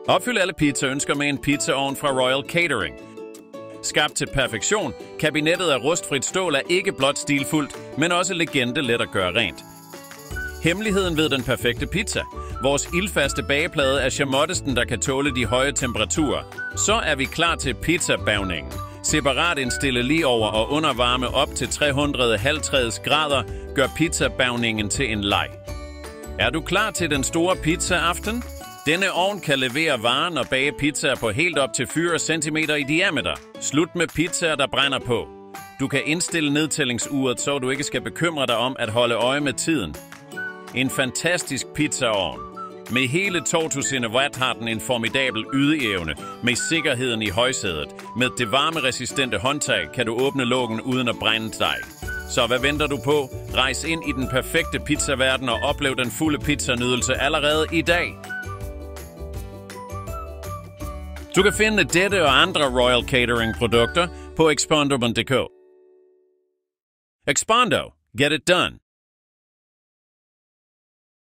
Opfyld alle pizzaønsker med en pizzaovn fra Royal Catering. Skabt til perfektion, kabinettet af rustfrit stål er ikke blot stilfuldt, men også legende let at gøre rent. Hemmeligheden ved den perfekte pizza. Vores ildfaste bageplade er chamottesten, der kan tåle de høje temperaturer. Så er vi klar til pizzabagningen. Separat indstille lige over og undervarme op til 350 grader gør pizzabagningen til en leg. Er du klar til den store pizzaaften? Denne ovn kan levere varen og bage pizzaer på helt op til 4 cm i diameter. Slut med pizzaer, der brænder på. Du kan indstille nedtællingsuret, så du ikke skal bekymre dig om at holde øje med tiden. En fantastisk pizzaovn. Med hele 2000 watt har den en formidabel ydeevne med sikkerheden i højsædet. Med det varmeresistente håndtag kan du åbne lågen uden at brænde dig. Så hvad venter du på? Rejs ind i den perfekte pizzaverden og oplev den fulde pizzanydelse allerede i dag. Du kan finde dette og andre Royal Catering produkter på expondo.dk. Expondo. Get it done.